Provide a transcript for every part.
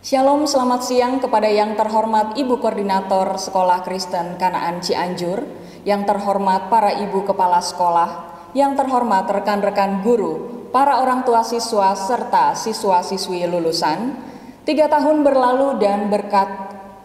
Shalom, selamat siang kepada yang terhormat Ibu Koordinator Sekolah Kristen Kanaan Cianjur, yang terhormat para Ibu Kepala Sekolah, yang terhormat rekan-rekan guru, para orang tua siswa, serta siswa-siswi lulusan. 3 tahun berlalu dan berkat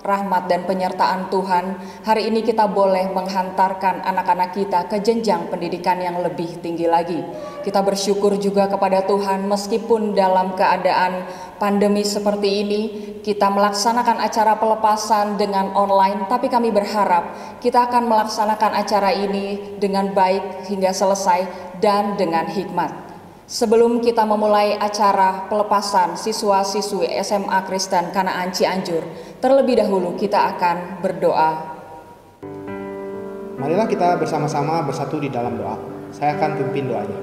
rahmat dan penyertaan Tuhan, hari ini kita boleh menghantarkan anak-anak kita ke jenjang pendidikan yang lebih tinggi lagi. Kita bersyukur juga kepada Tuhan meskipun dalam keadaan pandemi seperti ini, kita melaksanakan acara pelepasan dengan online, tapi kami berharap kita akan melaksanakan acara ini dengan baik hingga selesai dan dengan hikmat. Sebelum kita memulai acara pelepasan siswa-siswi SMA Kristen Kanaan Cianjur, terlebih dahulu kita akan berdoa. Marilah kita bersama-sama bersatu di dalam doa. Saya akan pimpin doanya.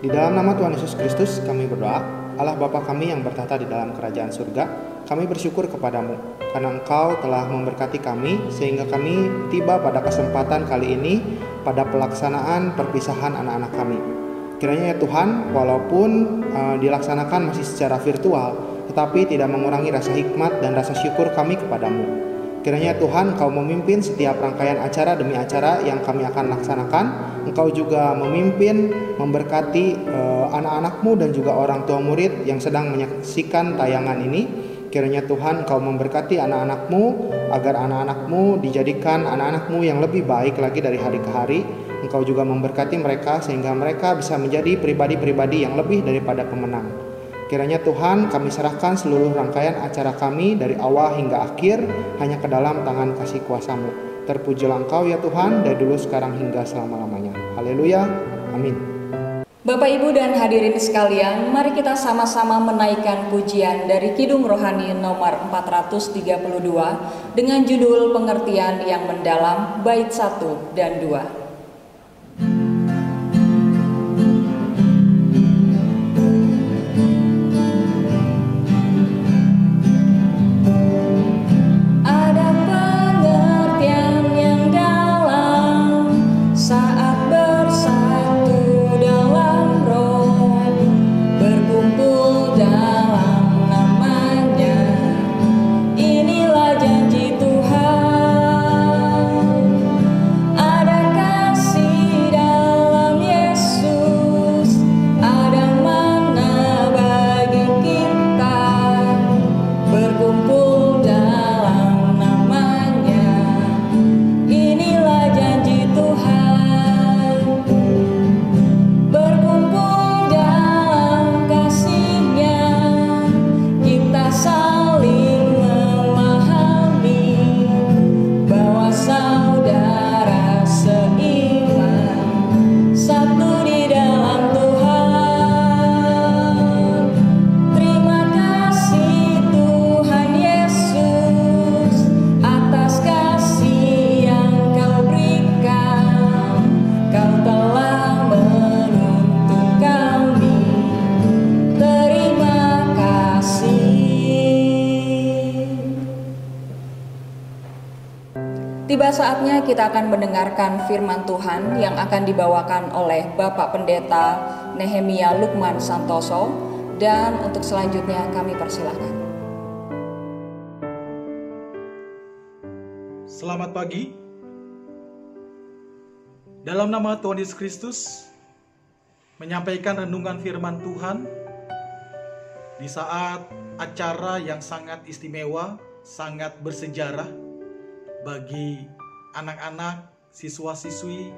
Di dalam nama Tuhan Yesus Kristus kami berdoa. Allah Bapa kami yang bertahta di dalam kerajaan surga, kami bersyukur kepadamu karena Engkau telah memberkati kami sehingga kami tiba pada kesempatan kali ini pada pelaksanaan perpisahan anak-anak kami. Kiranya ya Tuhan, walaupun dilaksanakan masih secara virtual, tetapi tidak mengurangi rasa hikmat dan rasa syukur kami kepadamu. Kiranya Tuhan, Engkau memimpin setiap rangkaian acara demi acara yang kami akan laksanakan. Engkau juga memimpin, memberkati anak-anak-Mu dan juga orang tua murid yang sedang menyaksikan tayangan ini. Kiranya Tuhan, Engkau memberkati anak-anak-Mu agar anak-anak-Mu dijadikan anak-anak-Mu yang lebih baik lagi dari hari ke hari. Engkau juga memberkati mereka sehingga mereka bisa menjadi pribadi-pribadi yang lebih daripada pemenang. Kiranya Tuhan, kami serahkan seluruh rangkaian acara kami dari awal hingga akhir hanya ke dalam tangan kasih kuasa-Mu. Terpujilah Engkau ya Tuhan, dari dulu sekarang hingga selama-lamanya. Haleluya, amin. Bapak, Ibu, dan hadirin sekalian, mari kita sama-sama menaikkan pujian dari Kidung Rohani nomor 432 dengan judul Pengertian yang Mendalam, bait 1 dan 2. Tiba saatnya kita akan mendengarkan firman Tuhan yang akan dibawakan oleh Bapak Pendeta Nehemia Lukman Santoso, dan untuk selanjutnya kami persilahkan. Selamat pagi. Dalam nama Tuhan Yesus Kristus, menyampaikan renungan firman Tuhan di saat acara yang sangat istimewa, sangat bersejarah bagi anak-anak, siswa-siswi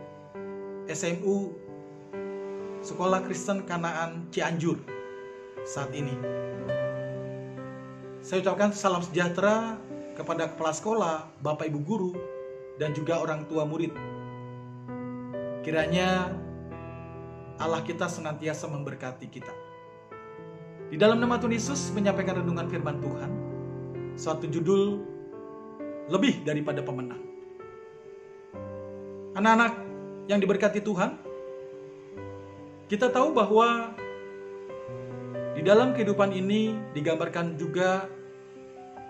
SMU Sekolah Kristen Kanaan Cianjur saat ini. Saya ucapkan salam sejahtera kepada kepala sekolah, Bapak Ibu guru, dan juga orang tua murid. Kiranya Allah kita senantiasa memberkati kita. Di dalam nama Tuhan Yesus menyampaikan renungan firman Tuhan, suatu judul lebih daripada pemenang. Anak-anak yang diberkati Tuhan, kita tahu bahwa di dalam kehidupan ini digambarkan juga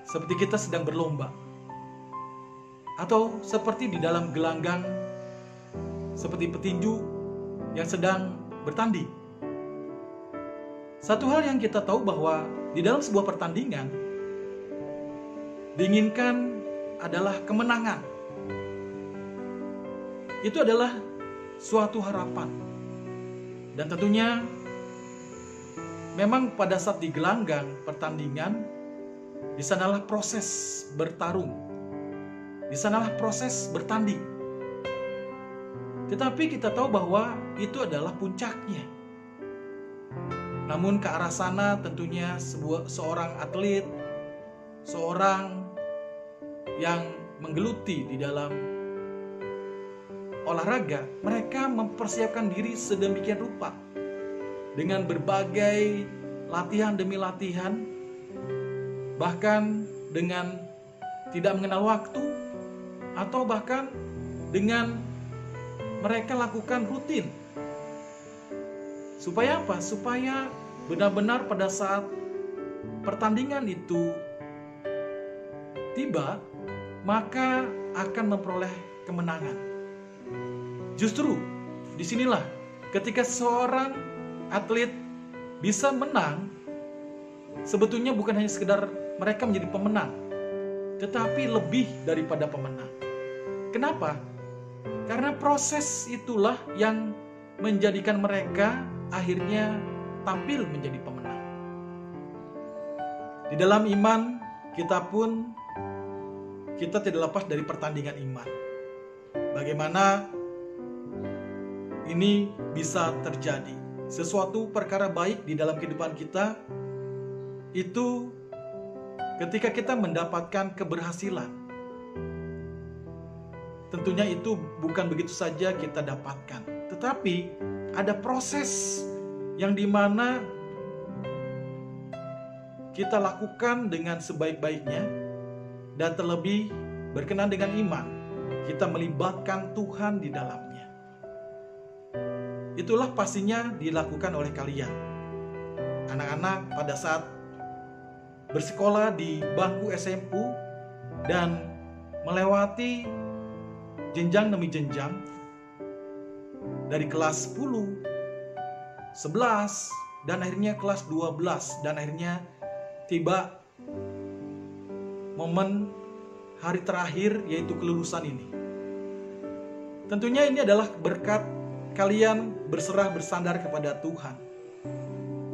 seperti kita sedang berlomba, atau seperti di dalam gelanggang, seperti petinju yang sedang bertanding. Satu hal yang kita tahu bahwa di dalam sebuah pertandingan diinginkan adalah kemenangan. Itu adalah suatu harapan. Dan tentunya memang pada saat di gelanggang pertandingan, di sanalah proses bertarung, di sanalah proses bertanding. Tetapi kita tahu bahwa itu adalah puncaknya. Namun ke arah sana tentunya seorang atlet, seorang yang menggeluti di dalam olahraga, mereka mempersiapkan diri sedemikian rupa dengan berbagai latihan demi latihan, bahkan dengan tidak mengenal waktu, atau bahkan dengan mereka lakukan rutin. Supaya apa? Supaya benar-benar pada saat pertandingan itu tiba, maka akan memperoleh kemenangan. Justru disinilah ketika seorang atlet bisa menang, sebetulnya bukan hanya sekedar mereka menjadi pemenang, tetapi lebih daripada pemenang. Kenapa? Karena proses itulah yang menjadikan mereka akhirnya tampil menjadi pemenang. Di dalam iman kita tidak lepas dari pertandingan iman. Bagaimana ini bisa terjadi? Sesuatu perkara baik di dalam kehidupan kita itu ketika kita mendapatkan keberhasilan. Tentunya itu bukan begitu saja kita dapatkan, tetapi ada proses yang dimana kita lakukan dengan sebaik-baiknya. Dan terlebih berkenan dengan iman, kita melibatkan Tuhan di dalamnya. Itulah pastinya dilakukan oleh kalian, anak-anak pada saat bersekolah di bangku SMP dan melewati jenjang demi jenjang dari kelas 10, 11, dan akhirnya kelas 12, dan akhirnya tiba momen hari terakhir, yaitu kelulusan ini. Tentunya ini adalah berkat kalian berserah bersandar kepada Tuhan.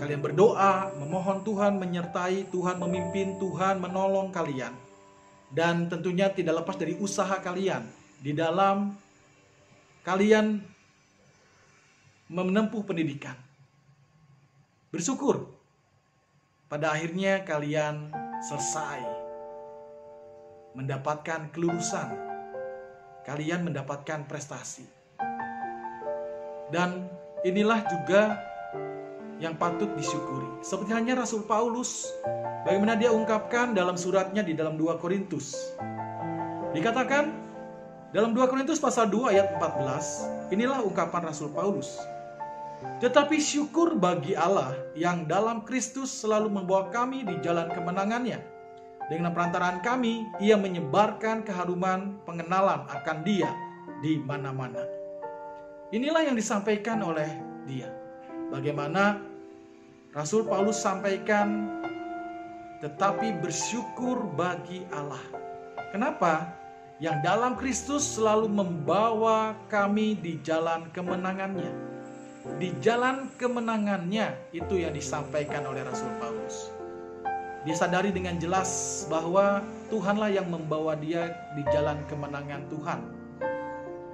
Kalian berdoa, memohon Tuhan menyertai, Tuhan memimpin, Tuhan menolong kalian. Dan tentunya tidak lepas dari usaha kalian di dalam kalian menempuh pendidikan. Bersyukur pada akhirnya kalian selesai mendapatkan kelulusan, kalian mendapatkan prestasi. Dan inilah juga yang patut disyukuri. Seperti halnya Rasul Paulus, bagaimana dia ungkapkan dalam suratnya di dalam 2 Korintus. Dikatakan dalam 2 Korintus pasal 2 ayat 14, inilah ungkapan Rasul Paulus. Tetapi syukur bagi Allah yang dalam Kristus selalu membawa kami di jalan kemenangannya. Dengan perantaraan kami, ia menyebarkan keharuman pengenalan akan dia di mana-mana. Inilah yang disampaikan oleh dia. Bagaimana Rasul Paulus sampaikan, tetapi bersyukur bagi Allah. Kenapa? Yang dalam Kristus selalu membawa kami di jalan kemenangannya. Di jalan kemenangannya, itu yang disampaikan oleh Rasul Paulus. Dia sadari dengan jelas bahwa Tuhanlah yang membawa dia di jalan kemenangan Tuhan.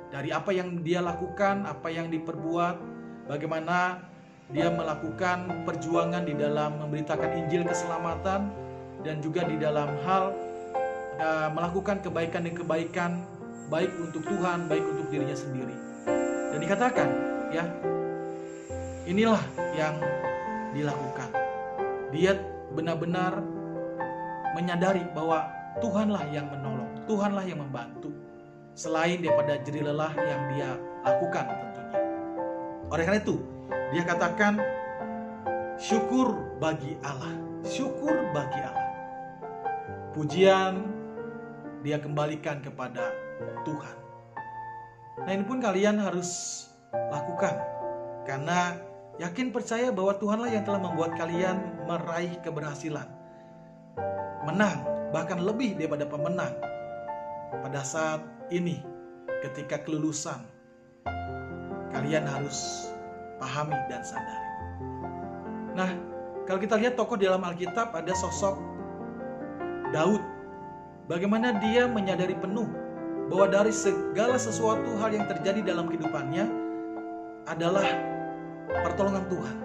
Dari apa yang dia lakukan, apa yang diperbuat, bagaimana dia melakukan perjuangan di dalam memberitakan Injil keselamatan, dan juga di dalam hal melakukan kebaikan dan kebaikan, baik untuk Tuhan, baik untuk dirinya sendiri. Dan dikatakan, ya, inilah yang dilakukan. Dia benar-benar menyadari bahwa Tuhanlah yang menolong, Tuhanlah yang membantu, selain daripada jerih lelah yang dia lakukan tentunya. Oleh karena itu, dia katakan syukur bagi Allah, syukur bagi Allah. Pujian dia kembalikan kepada Tuhan. Nah, ini pun kalian harus lakukan, karena yakin percaya bahwa Tuhanlah yang telah membuat kalian meraih keberhasilan, menang bahkan lebih daripada pemenang pada saat ini ketika kelulusan. Kalian harus pahami dan sadari. Nah, kalau kita lihat tokoh dalam Alkitab, ada sosok Daud. Bagaimana dia menyadari penuh bahwa dari segala sesuatu hal yang terjadi dalam kehidupannya adalah pertolongan Tuhan.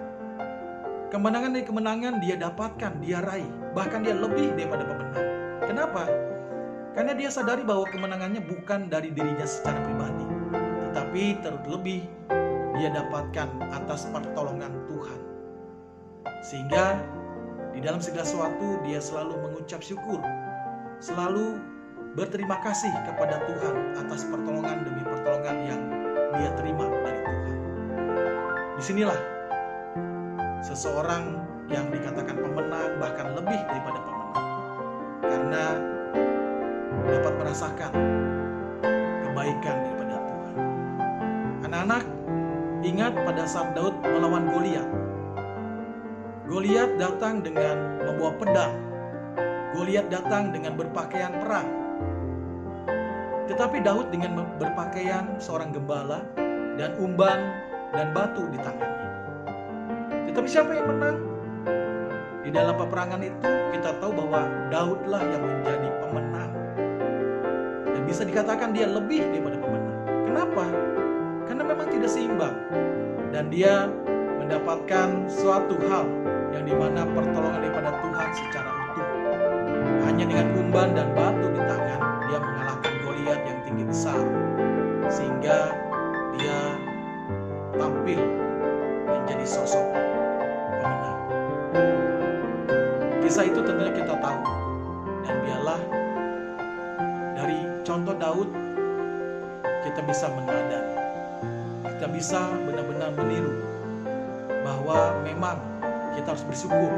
Kemenangan demi kemenangan dia dapatkan, dia raih. Bahkan dia lebih daripada pemenang. Kenapa? Karena dia sadari bahwa kemenangannya bukan dari dirinya secara pribadi, tetapi terlebih dia dapatkan atas pertolongan Tuhan. Sehingga di dalam segala sesuatu dia selalu mengucap syukur, selalu berterima kasih kepada Tuhan atas pertolongan demi pertolongan yang dia terima dari Tuhan. Disinilah seseorang yang dikatakan pemenang, bahkan lebih daripada pemenang, karena dapat merasakan kebaikan daripada Tuhan. Anak-anak, ingat pada saat Daud melawan Goliat. Goliat datang dengan membawa pedang. Goliat datang dengan berpakaian perang. Tetapi Daud dengan berpakaian seorang gembala dan umban dan batu di tangannya. Tetapi siapa yang menang? Di dalam peperangan itu kita tahu bahwa Daudlah yang menjadi pemenang. Dan bisa dikatakan dia lebih daripada pemenang. Kenapa? Karena memang tidak seimbang. Dan dia mendapatkan suatu hal yang dimana pertolongan daripada Tuhan secara utuh. Hanya dengan umban dan batu di tangan, dia mengalahkan Goliat yang tinggi besar. Sehingga dia tampil menjadi sosok pemenang. Kisah itu tentunya kita tahu. Dan biarlah dari contoh Daud kita bisa meneladani. Kita bisa benar-benar meniru bahwa memang kita harus bersyukur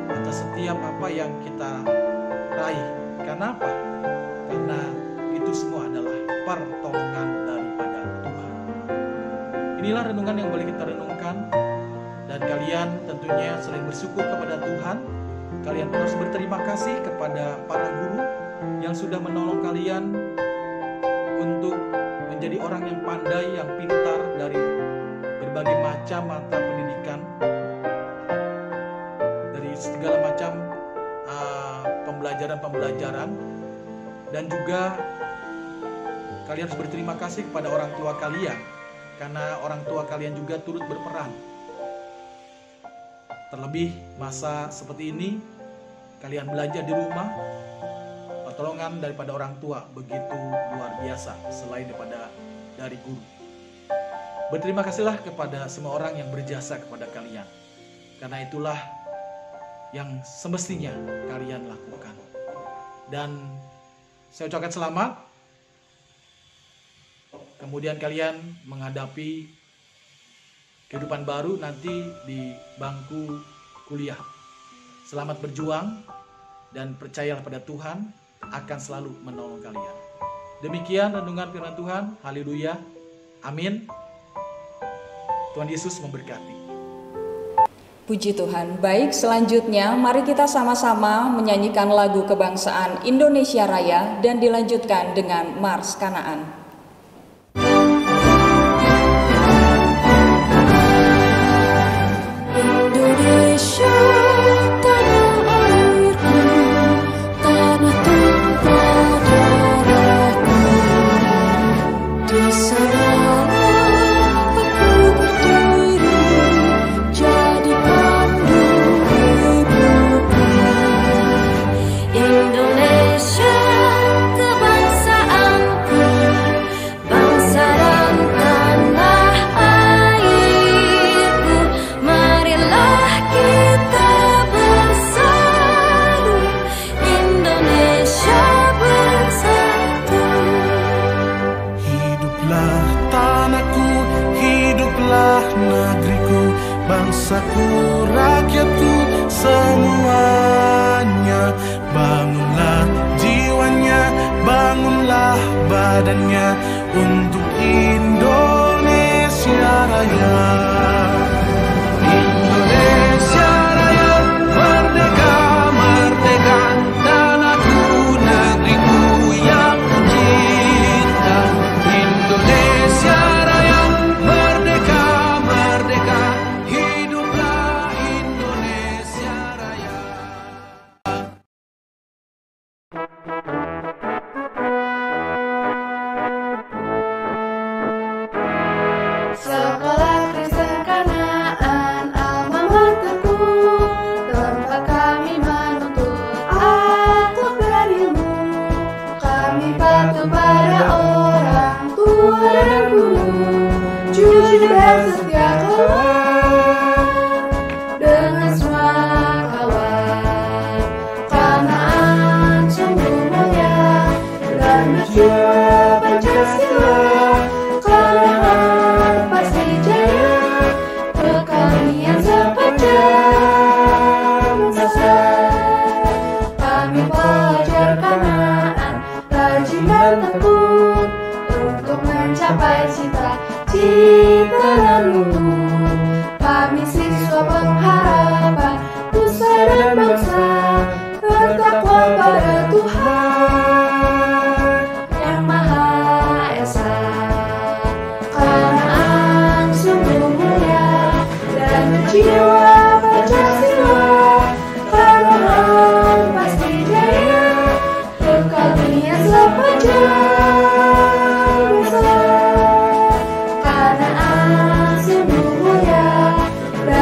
atas setiap apa yang kita raih. Karena apa? Karena itu semua adalah pertolongan daripada Tuhan. Inilah renungan yang boleh kita renungkan. Dan kalian tentunya selain bersyukur kepada Tuhan, kalian harus berterima kasih kepada para guru yang sudah menolong kalian untuk menjadi orang yang pandai, yang pintar dari berbagai macam mata pendidikan, dari segala macam pembelajaran-pembelajaran. Dan juga kalian harus berterima kasih kepada orang tua kalian, karena orang tua kalian juga turut berperan. Terlebih masa seperti ini, kalian belajar di rumah, pertolongan daripada orang tua begitu luar biasa, selain daripada dari guru. Berterima kasihlah kepada semua orang yang berjasa kepada kalian, karena itulah yang semestinya kalian lakukan. Dan saya ucapkan selamat. Kemudian kalian menghadapi kehidupan baru nanti di bangku kuliah. Selamat berjuang dan percayalah pada Tuhan akan selalu menolong kalian. Demikian renungan firman Tuhan. Haleluya. Amin. Tuhan Yesus memberkati. Puji Tuhan. Baik, selanjutnya mari kita sama-sama menyanyikan lagu kebangsaan Indonesia Raya dan dilanjutkan dengan Mars Kanaan. Indonesia, tanah airku, tanah tumpah darahku. Di sanalah aku berdiri, jadi pandu hidupku. Indonesia, kebangsaanku, bangsa dan tanah airku. Marilah kita bersatu, Indonesia bersatu. Hiduplah tanahku, hiduplah negeriku, bangsaku, rakyatku, semuanya. Bangunlah jiwanya, bangunlah badannya untuk Indonesia Raya. Indonesia Raya, merdeka, merdeka, tanahku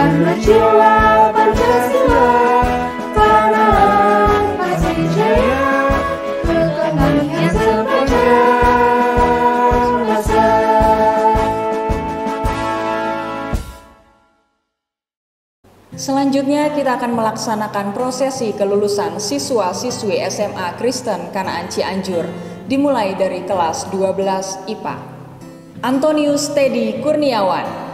karena jiwa Pancasila, Kanaan pasti jaya, pertahankan sepanjang masa. Selanjutnya kita akan melaksanakan prosesi kelulusan siswa-siswi SMA Kristen Kanaan Cianjur dimulai dari kelas 12 IPA. Antonius Teddy Kurniawan,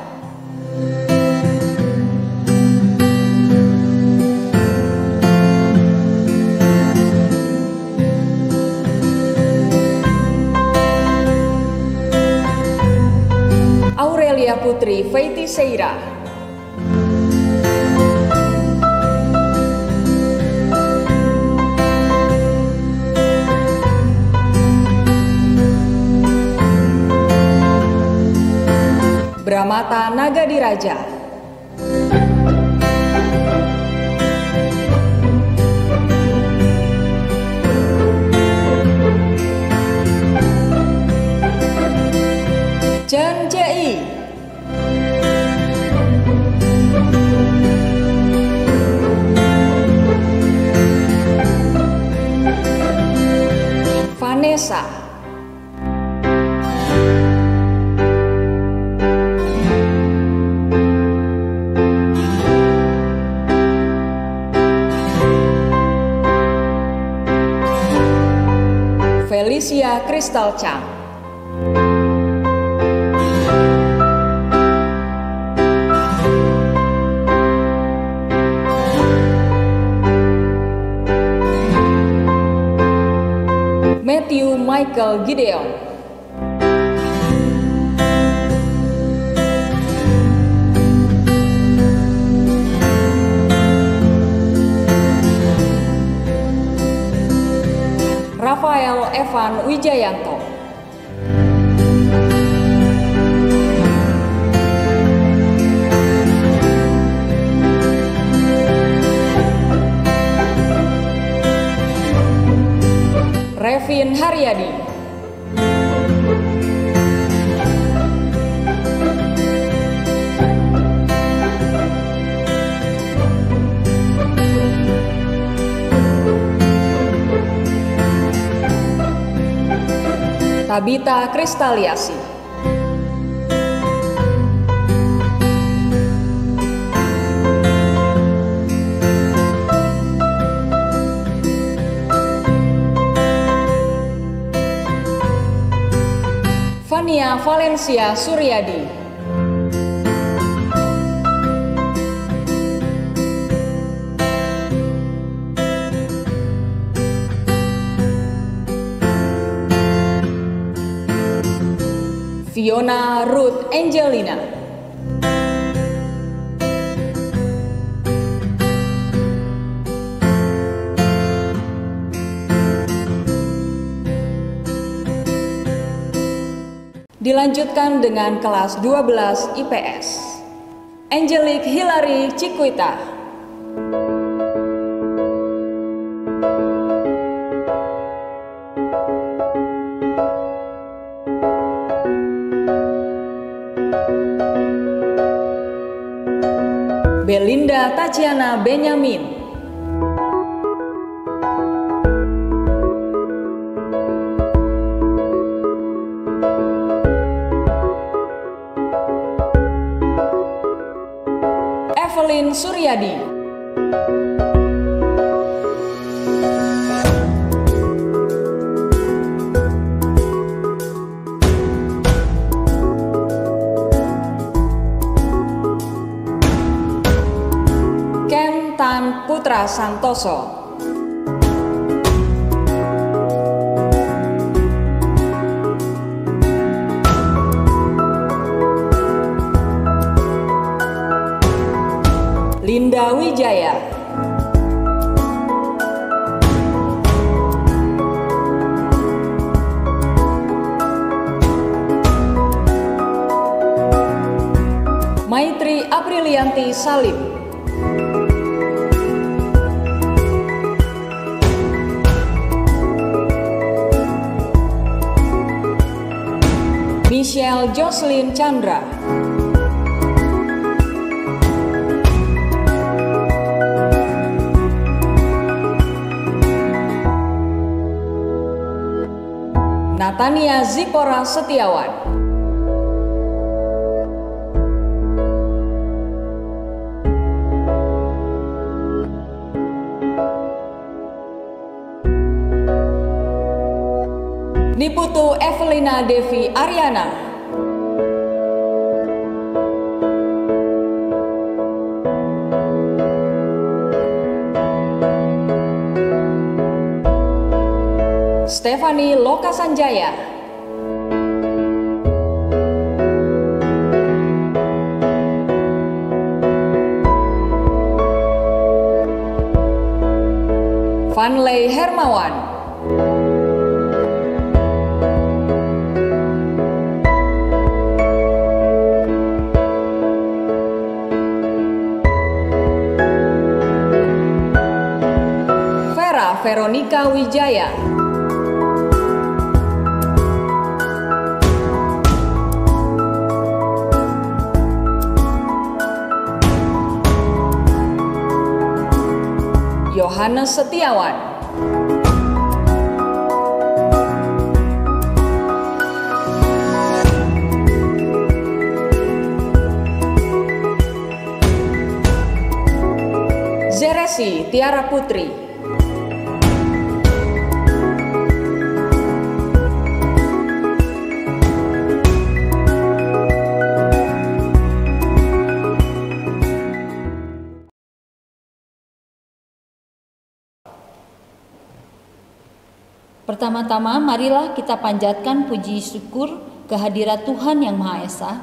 Aurelia Putri Feiti Seira, Bramata Nagadiraja, Chen Jai, Vanessa, Felicia Crystal Chang, Matthew Michael Gideon, Rafael Evan Wijayanto, Revin Haryadi, Tabita Kristaliasi, Fania Valencia Suryadi, Fiona Ruth Angelina, dilanjutkan dengan kelas 12 IPS. Angelique Hilary Cikuita, Belinda Tatiana Benyamin, Evelyn Suryadi, Ken Tan Putra Santoso, Linda Wijaya, Maitri Aprilianti Salim, Michelle Jocelyn Chandra, Tania Zipora Setiawan. Niputu Evelina Devi Ariana. Stefani Lokasanjaya. Vanley Hermawan. Veronica Wijaya. Yohanes Setiawan. Zeresi Tiara Putri. Pertama-tama marilah kita panjatkan puji syukur kehadirat Tuhan Yang Maha Esa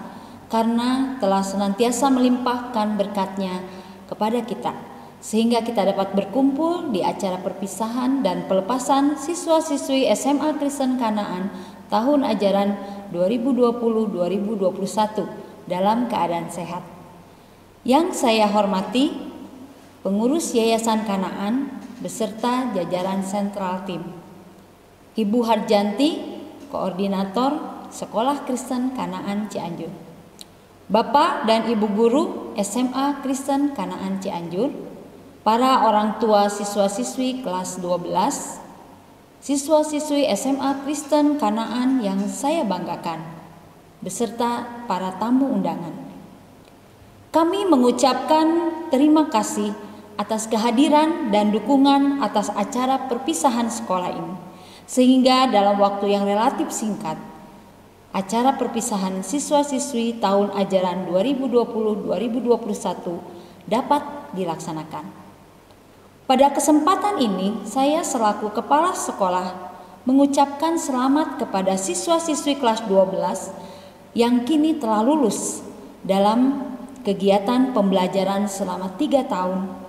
karena telah senantiasa melimpahkan berkat-Nya kepada kita sehingga kita dapat berkumpul di acara perpisahan dan pelepasan siswa-siswi SMA Kristen Kanaan tahun ajaran 2020-2021 dalam keadaan sehat. Yang saya hormati pengurus Yayasan Kanaan beserta jajaran sentral tim. Ibu Harjanti, Koordinator Sekolah Kristen Kanaan Cianjur. Bapak dan Ibu Guru SMA Kristen Kanaan Cianjur, para orang tua siswa-siswi kelas 12, siswa-siswi SMA Kristen Kanaan yang saya banggakan, beserta para tamu undangan. Kami mengucapkan terima kasih atas kehadiran dan dukungan atas acara perpisahan sekolah ini. Sehingga dalam waktu yang relatif singkat, acara perpisahan siswa-siswi tahun ajaran 2020-2021 dapat dilaksanakan. Pada kesempatan ini, saya selaku kepala sekolah mengucapkan selamat kepada siswa-siswi kelas 12 yang kini telah lulus dalam kegiatan pembelajaran selama 3 tahun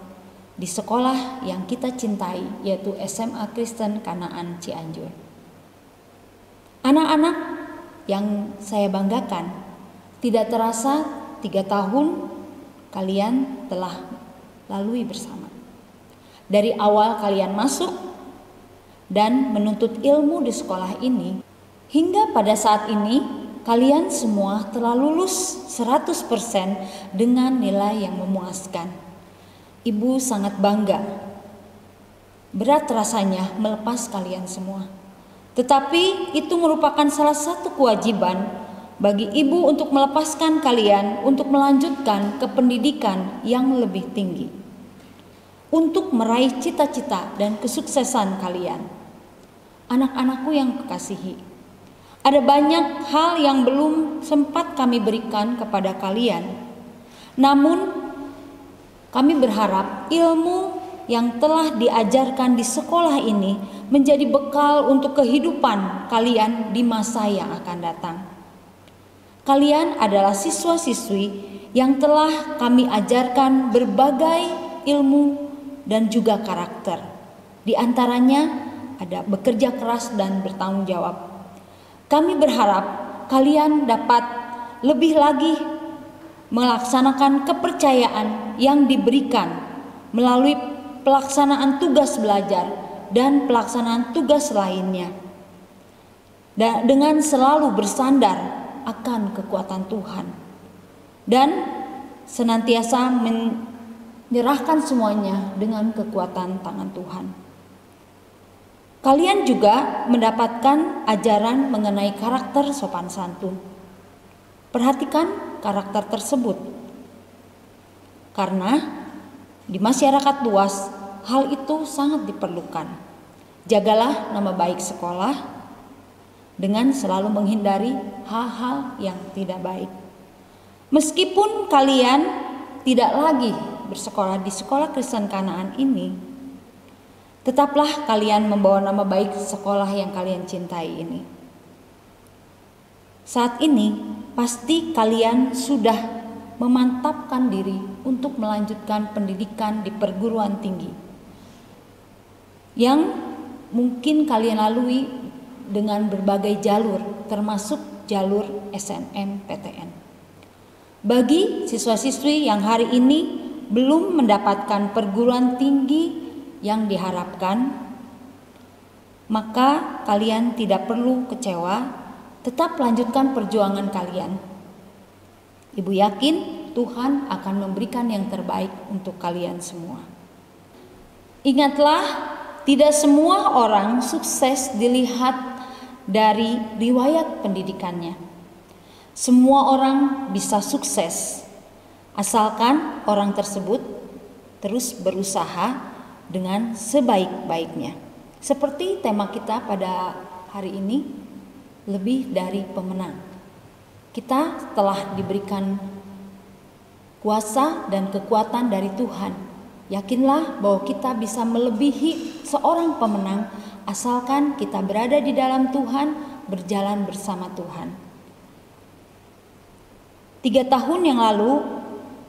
di sekolah yang kita cintai, yaitu SMA Kristen Kanaan Cianjur. Anak-anak yang saya banggakan, tidak terasa 3 tahun kalian telah lalui bersama. Dari awal kalian masuk dan menuntut ilmu di sekolah ini, hingga pada saat ini kalian semua telah lulus 100% dengan nilai yang memuaskan. Ibu sangat bangga. Berat rasanya melepas kalian semua. Tetapi itu merupakan salah satu kewajiban bagi ibu untuk melepaskan kalian untuk melanjutkan ke pendidikan yang lebih tinggi. Untuk meraih cita-cita dan kesuksesan kalian. Anak-anakku yang kekasihi, ada banyak hal yang belum sempat kami berikan kepada kalian. Namun kami berharap ilmu yang telah diajarkan di sekolah ini menjadi bekal untuk kehidupan kalian di masa yang akan datang. Kalian adalah siswa-siswi yang telah kami ajarkan berbagai ilmu dan juga karakter. Di antaranya ada bekerja keras dan bertanggung jawab. Kami berharap kalian dapat lebih lagi melaksanakan kepercayaan yang diberikan melalui pelaksanaan tugas belajar dan pelaksanaan tugas lainnya, dan dengan selalu bersandar akan kekuatan Tuhan dan senantiasa menyerahkan semuanya dengan kekuatan tangan Tuhan. Kalian juga mendapatkan ajaran mengenai karakter sopan santun. Perhatikan karakter tersebut. Karena di masyarakat luas hal itu sangat diperlukan. Jagalah nama baik sekolah dengan selalu menghindari hal-hal yang tidak baik. Meskipun kalian tidak lagi bersekolah di sekolah Kristen Kanaan ini, tetaplah kalian membawa nama baik sekolah yang kalian cintai ini. Saat ini pasti kalian sudah memantapkan diri untuk melanjutkan pendidikan di perguruan tinggi yang mungkin kalian lalui dengan berbagai jalur, termasuk jalur SNMPTN. Bagi siswa-siswi yang hari ini belum mendapatkan perguruan tinggi yang diharapkan, maka kalian tidak perlu kecewa, tetap lanjutkan perjuangan kalian. Ibu yakin Tuhan akan memberikan yang terbaik untuk kalian semua. Ingatlah, tidak semua orang sukses dilihat dari riwayat pendidikannya. Semua orang bisa sukses, asalkan orang tersebut terus berusaha dengan sebaik-baiknya. Seperti tema kita pada hari ini, lebih dari pemenang. Kita telah diberikan kuasa dan kekuatan dari Tuhan. Yakinlah bahwa kita bisa melebihi seorang pemenang asalkan kita berada di dalam Tuhan, berjalan bersama Tuhan. 3 tahun yang lalu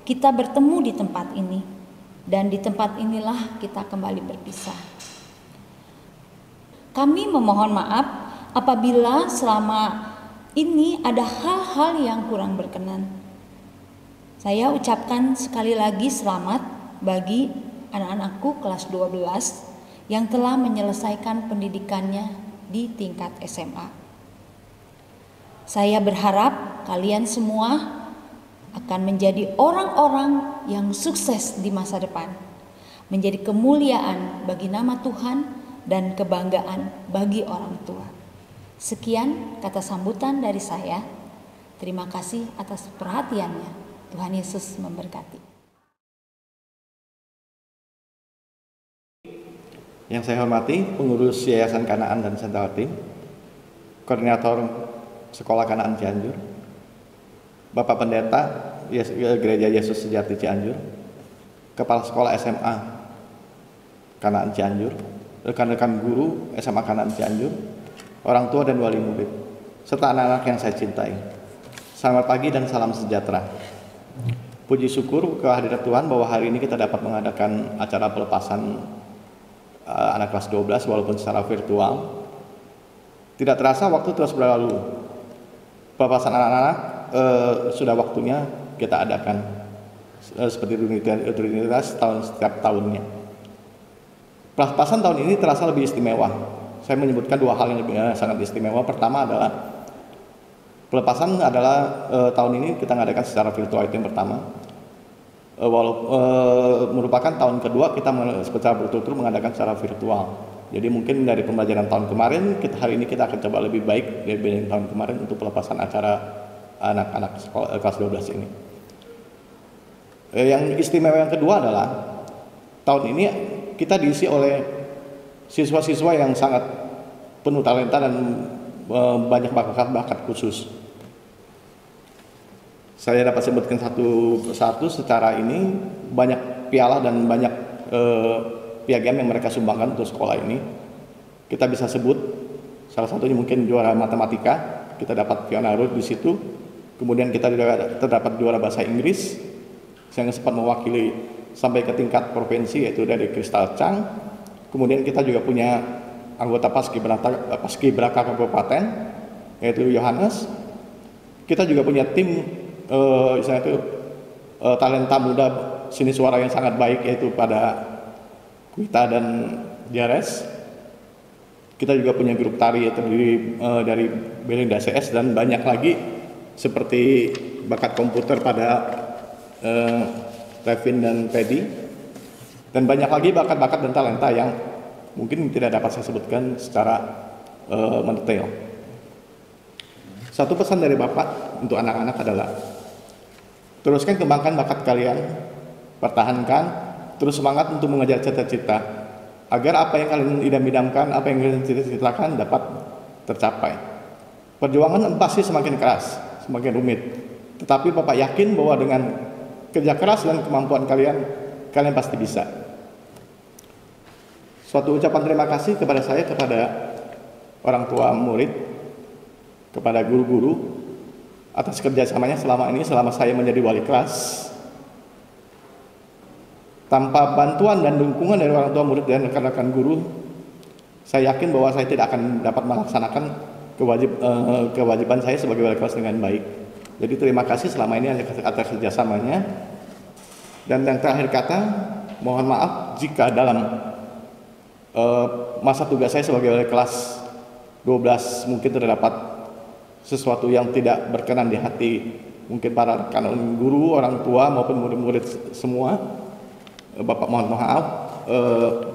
kita bertemu di tempat ini, dan di tempat inilah kita kembali berpisah. Kami memohon maaf apabila selama ini ada hal-hal yang kurang berkenan. Saya ucapkan sekali lagi selamat bagi anak-anakku kelas 12 yang telah menyelesaikan pendidikannya di tingkat SMA. Saya berharap kalian semua akan menjadi orang-orang yang sukses di masa depan, menjadi kemuliaan bagi nama Tuhan dan kebanggaan bagi orang tua. Sekian kata sambutan dari saya. Terima kasih atas perhatiannya. Tuhan Yesus memberkati. Yang saya hormati pengurus Yayasan Kanaan dan Sentral Tim, Koordinator Sekolah Kanaan Cianjur, Bapak Pendeta Gereja Yesus Sejati Cianjur, Kepala Sekolah SMA Kanaan Cianjur, rekan-rekan guru SMA Kanaan Cianjur, orang tua dan wali murid, serta anak-anak yang saya cintai. Selamat pagi dan salam sejahtera. Puji syukur kehadirat Tuhan bahwa hari ini kita dapat mengadakan acara pelepasan anak kelas 12 walaupun secara virtual. Tidak terasa waktu terus berlalu. Pelepasan anak-anak sudah waktunya kita adakan seperti rutinitas setiap tahunnya. Pelepasan tahun ini terasa lebih istimewa. Saya menyebutkan 2 hal yang sangat istimewa. Pertama adalah pelepasan adalah tahun ini kita mengadakan secara virtual, itu yang pertama. Merupakan tahun kedua kita secara berturut-turut mengadakan secara virtual. Jadi mungkin dari pembelajaran tahun kemarin, hari ini kita akan coba lebih baik dibanding tahun kemarin untuk pelepasan acara anak-anak sekolah kelas 12 ini. Yang istimewa yang kedua adalah tahun ini kita diisi oleh siswa-siswa yang sangat penuh talenta dan banyak bakat khusus. Saya dapat sebutkan satu persatu secara ini, banyak piala dan banyak piagam yang mereka sumbangkan untuk sekolah ini. Kita bisa sebut salah satunya mungkin juara matematika, kita dapat Fiona Road di situ. Kemudian kita juga terdapat juara bahasa Inggris yang sempat mewakili sampai ke tingkat provinsi, yaitu dari Kristal Chang. Kemudian kita juga punya anggota Paskibraka Kabupaten, yaitu Yohanes. Kita juga punya tim talenta muda seni suara yang sangat baik, yaitu pada Kuita dan Jares. Kita juga punya grup tari yang terdiri dari Belinda CS dan banyak lagi seperti bakat komputer pada Revin dan Teddy, dan banyak lagi bakat-bakat dan talenta yang mungkin tidak dapat saya sebutkan secara mendetail. Satu pesan dari Bapak untuk anak-anak adalah teruskan kembangkan bakat kalian, pertahankan, terus semangat untuk mengejar cita-cita, agar apa yang kalian idam-idamkan, apa yang kalian cita-citakan dapat tercapai. Perjuangan pasti semakin keras, semakin rumit, tetapi Bapak yakin bahwa dengan kerja keras dan kemampuan kalian pasti bisa. Suatu ucapan terima kasih kepada saya, kepada orang tua murid, kepada guru-guru atas kerjasamanya selama saya menjadi wali kelas. Tanpa bantuan dan dukungan dari orang tua murid dan rekan-rekan guru, saya yakin bahwa saya tidak akan dapat melaksanakan kewajiban saya sebagai wali kelas dengan baik. Jadi terima kasih selama ini atas kerjasamanya. Dan yang terakhir kata, mohon maaf jika dalam masa tugas saya sebagai wali kelas 12 mungkin terdapat sesuatu yang tidak berkenan di hati mungkin para rekan guru, orang tua maupun murid-murid semua. Bapak mohon maaf.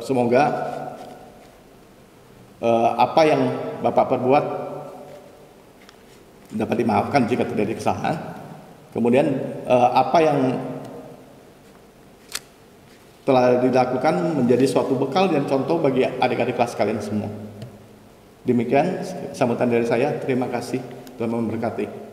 Semoga apa yang Bapak perbuat dapat dimaafkan jika terjadi kesalahan. Kemudian apa yang telah dilakukan menjadi suatu bekal dan contoh bagi adik-adik kelas kalian semua. Demikian sambutan dari saya. Terima kasih. Tuhan memberkati.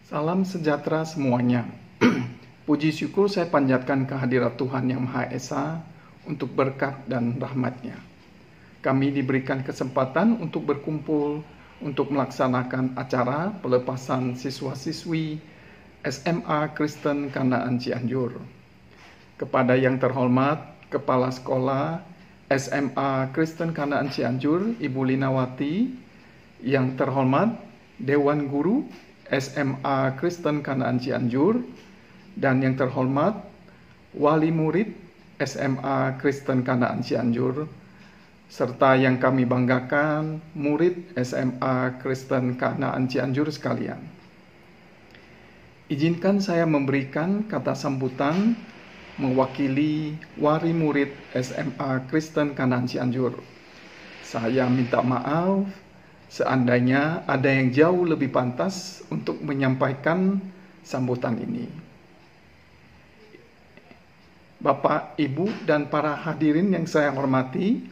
Salam sejahtera semuanya. Puji syukur saya panjatkan kehadirat Tuhan Yang Maha Esa untuk berkat dan rahmat-Nya. Kami diberikan kesempatan untuk berkumpul untuk melaksanakan acara pelepasan siswa-siswi SMA Kristen Kanaan Cianjur. Kepada yang terhormat Kepala Sekolah SMA Kristen Kanaan Cianjur, Ibu Linawati, yang terhormat Dewan Guru SMA Kristen Kanaan Cianjur, dan yang terhormat Wali Murid SMA Kristen Kanaan Cianjur, serta yang kami banggakan murid SMA Kristen Kanaan Cianjur sekalian. Izinkan saya memberikan kata sambutan mewakili wali murid SMA Kristen Kanaan Cianjur. Saya minta maaf seandainya ada yang jauh lebih pantas untuk menyampaikan sambutan ini. Bapak, Ibu, dan para hadirin yang saya hormati,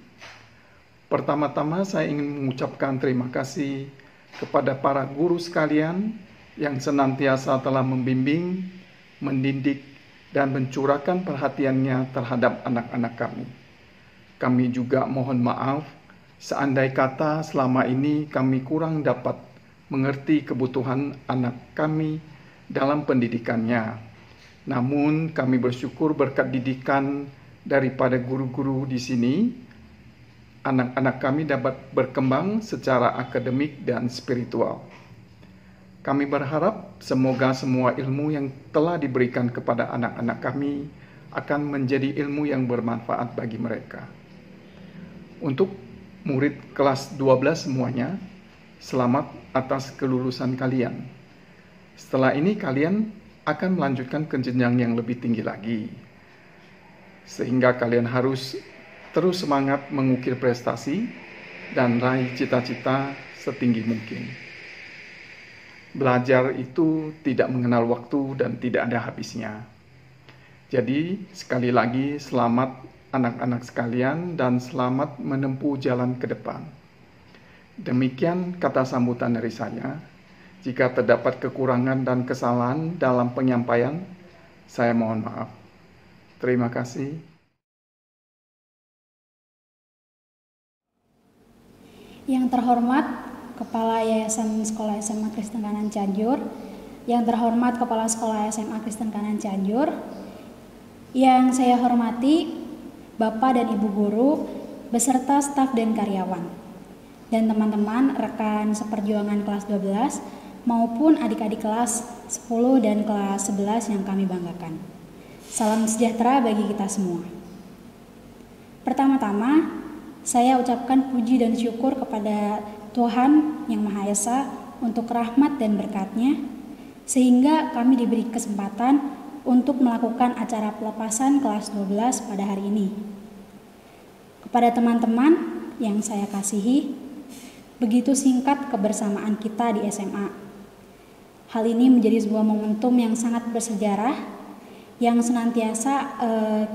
pertama-tama saya ingin mengucapkan terima kasih kepada para guru sekalian yang senantiasa telah membimbing, mendidik, dan mencurahkan perhatiannya terhadap anak-anak kami. Kami juga mohon maaf seandai kata selama ini kami kurang dapat mengerti kebutuhan anak kami dalam pendidikannya. Namun kami bersyukur berkat didikan daripada guru-guru di sini, anak-anak kami dapat berkembang secara akademik dan spiritual. Kami berharap semoga semua ilmu yang telah diberikan kepada anak-anak kami akan menjadi ilmu yang bermanfaat bagi mereka. Untuk murid kelas 12 semuanya, selamat atas kelulusan kalian. Setelah ini kalian akan melanjutkan ke jenjang yang lebih tinggi lagi. Sehingga kalian harus terus semangat mengukir prestasi dan raih cita-cita setinggi mungkin. Belajar itu tidak mengenal waktu dan tidak ada habisnya. Jadi, sekali lagi selamat anak-anak sekalian dan selamat menempuh jalan ke depan. Demikian kata sambutan dari saya. Jika terdapat kekurangan dan kesalahan dalam penyampaian, saya mohon maaf. Terima kasih. Yang terhormat Kepala Yayasan Sekolah SMA Kristen Kanaan Cianjur, yang terhormat Kepala Sekolah SMA Kristen Kanaan Cianjur, yang saya hormati Bapak dan Ibu Guru, beserta staf dan karyawan, dan teman-teman rekan seperjuangan kelas 12 maupun adik-adik kelas 10 dan kelas 11 yang kami banggakan. Salam sejahtera bagi kita semua. Pertama-tama, saya ucapkan puji dan syukur kepada Tuhan Yang Maha Esa untuk rahmat dan berkat-Nya, sehingga kami diberi kesempatan untuk melakukan acara pelepasan kelas 12 pada hari ini. Kepada teman-teman yang saya kasihi, begitu singkat kebersamaan kita di SMA. Hal ini menjadi sebuah momentum yang sangat bersejarah, yang senantiasa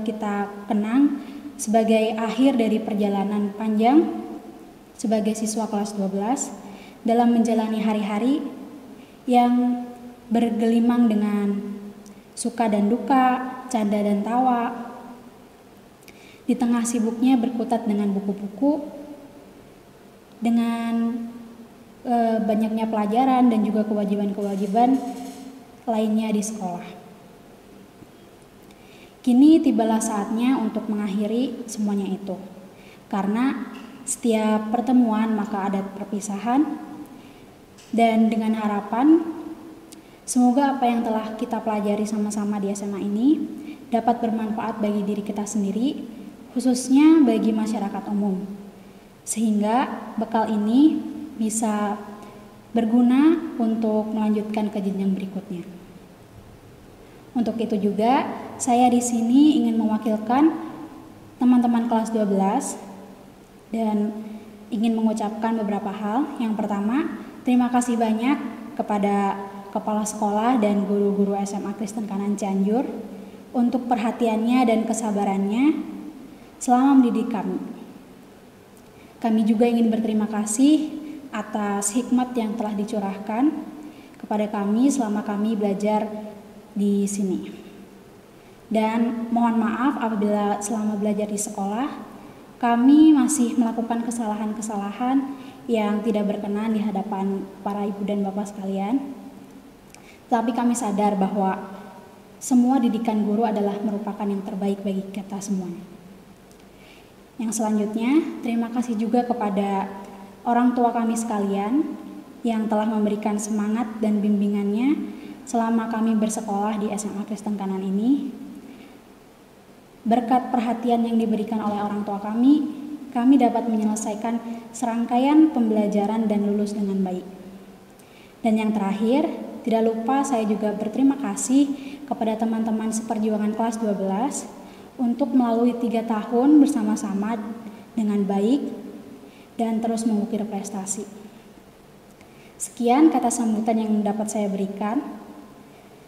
kita kenang sebagai akhir dari perjalanan panjang sebagai siswa kelas 12 dalam menjalani hari-hari yang bergelimang dengan suka dan duka, canda dan tawa. Di tengah sibuknya berkutat dengan buku-buku, dengan banyaknya pelajaran dan juga kewajiban-kewajiban lainnya di sekolah. Kini tibalah saatnya untuk mengakhiri semuanya itu. Karena setiap pertemuan maka ada perpisahan, dan dengan harapan semoga apa yang telah kita pelajari sama-sama di SMA ini dapat bermanfaat bagi diri kita sendiri, khususnya bagi masyarakat umum, sehingga bekal ini bisa berguna untuk melanjutkan ke jenjang berikutnya. Untuk itu juga saya di sini ingin mewakilkan teman-teman kelas 12 dan ingin mengucapkan beberapa hal. Yang pertama, terima kasih banyak kepada Kepala Sekolah dan guru-guru SMA Kristen Kanaan Cianjur untuk perhatiannya dan kesabarannya selama mendidik kami. Kami juga ingin berterima kasih atas hikmat yang telah dicurahkan kepada kami selama kami belajar di sini. Dan mohon maaf apabila selama belajar di sekolah kami masih melakukan kesalahan-kesalahan yang tidak berkenan di hadapan para ibu dan bapak sekalian. Tetapi kami sadar bahwa semua didikan guru adalah merupakan yang terbaik bagi kita semuanya. Yang selanjutnya, terima kasih juga kepada orang tua kami sekalian yang telah memberikan semangat dan bimbingannya selama kami bersekolah di SMA Kristen Kanaan ini. Berkat perhatian yang diberikan oleh orang tua kami dapat menyelesaikan serangkaian pembelajaran dan lulus dengan baik. Dan yang terakhir, tidak lupa saya juga berterima kasih kepada teman-teman seperjuangan kelas 12 untuk melalui 3 tahun bersama-sama dengan baik dan terus mengukir prestasi. Sekian kata sambutan yang dapat saya berikan.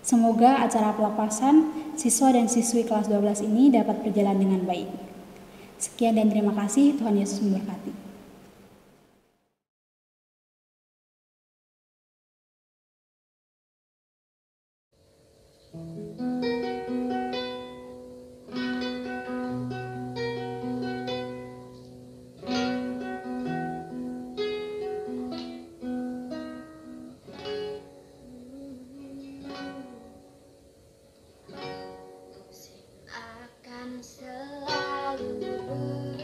Semoga acara pelepasan siswa dan siswi kelas 12 ini dapat berjalan dengan baik. Sekian dan terima kasih, Tuhan Yesus memberkati. Akan selalu berkati